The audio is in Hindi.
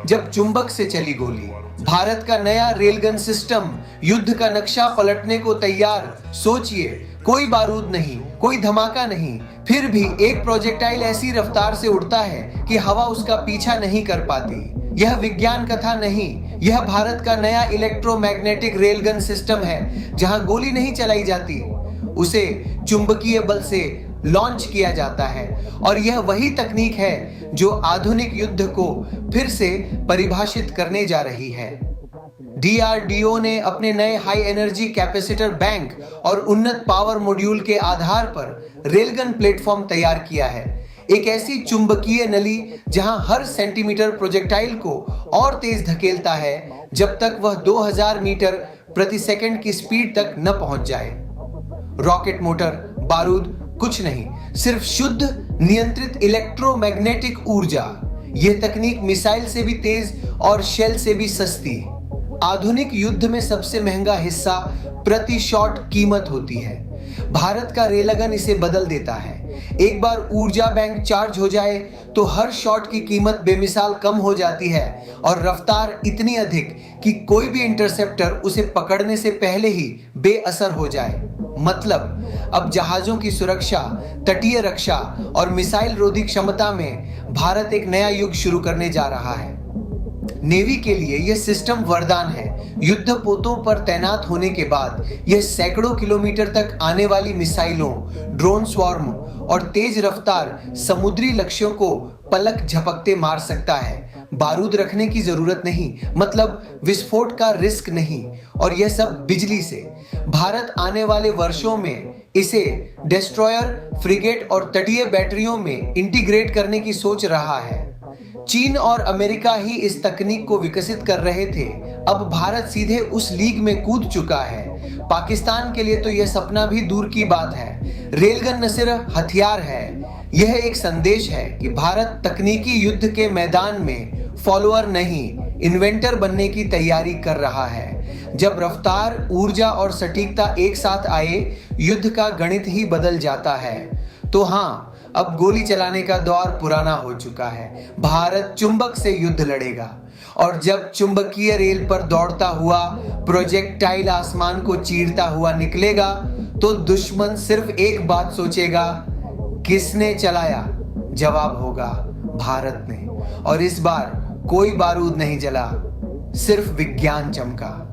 जब चुंबक से चली गोली। भारत का नया रेलगन सिस्टम युद्ध का नक्शा पलटने को तैयार। सोचिए, कोई बारूद नहीं, कोई धमाका नहीं, फिर भी एक प्रोजेक्टाइल ऐसी रफ्तार से उड़ता है कि हवा उसका पीछा नहीं कर पाती। यह विज्ञान कथा नहीं, यह भारत का नया इलेक्ट्रोमैग्नेटिक रेलगन सिस्टम है। जहां गोली नहीं चलाई जाती, उसे चुंबकीय बल से लॉन्च किया जाता है। और यह वही तकनीक है जो आधुनिक युद्ध को फिर से परिभाषित करने जा रही है। डीआरडीओ ने अपने नए हाई एनर्जी कैपेसिटर बैंक और उन्नत पावर मॉड्यूल के आधार पर रेलगन प्लेटफॉर्म तैयार किया है। एक ऐसी चुंबकीय नली जहां हर सेंटीमीटर प्रोजेक्टाइल को और तेज धकेलता है जब तक वह 2000 मीटर प्रति सेकंड की स्पीड तक न पहुंच जाए। रॉकेट मोटर, बारूद, कुछ नहीं, सिर्फ शुद्ध नियंत्रित इलेक्ट्रोमैग्नेटिक ऊर्जा। यह तकनीक मिसाइल से भी तेज और शेल से भी सस्ती। आधुनिक युद्ध में सबसे महंगा हिस्सा प्रति शॉट कीमत होती है। भारत का रेलगन इसे बदल देता है। एक बार ऊर्जा बैंक चार्ज हो जाए तो हर शॉट की कीमत बेमिसाल कम हो जाती है और रफ्तार इतनी अधिक कि कोई भी इंटरसेप्टर उसे पकड़ने से पहले ही बेअसर हो जाए। मतलब अब जहाजों की सुरक्षा, तटीय रक्षा और मिसाइल रोधी क्षमता में भारत एक नया युग शुरू करने जा रहा है। नेवी के लिए यह सिस्टम वरदान है। युद्ध पोतों पर तैनात होने के बाद यह सैकड़ों किलोमीटर तक आने वाली मिसाइलों, ड्रोन स्वार्म और तेज रफ्तार समुद्री लक्ष्यों को पलक झपकते मार सकता है। बारूद रखने की जरूरत नहीं, मतलब विस्फोट का रिस्क नहीं, और यह सब बिजली से। भारत आने वाले वर्षों में इसे डिस्ट्रॉयर, फ्रिगेट और तटीय बैटरियों में इंटीग्रेट करने की सोच रहा है। चीन और अमेरिका ही इस तकनीक को विकसित कर रहे थे, अब भारत सीधे उस लीग में कूद चुका है। पाकिस्तान के लिए तो यह सपना भी दूर की बात है। रेलगन न सिर्फ हथियार है, यह एक संदेश है कि भारत तकनीकी युद्ध के मैदान में फॉलोअर नहीं, इन्वेंटर बनने की तैयारी कर रहा है। जब रफ्तार, ऊर्जा और सटीकता एक साथ आए, युद्ध का गणित ही बदल जाता है। तो हाँ, अब गोली चलाने का दौर पुराना हो चुका है। भारत चुंबक से युद्ध लड़ेगा, और जब चुंबकीय रेल पर दौड़ता हुआ प्रोजेक्टाइल आसमान को चीरता हुआ निकलेगा तो दुश्मन सिर्फ एक बात सोचेगा, किसने चलाया? जवाब होगा, भारत ने। और इस बार कोई बारूद नहीं जला, सिर्फ विज्ञान चमका।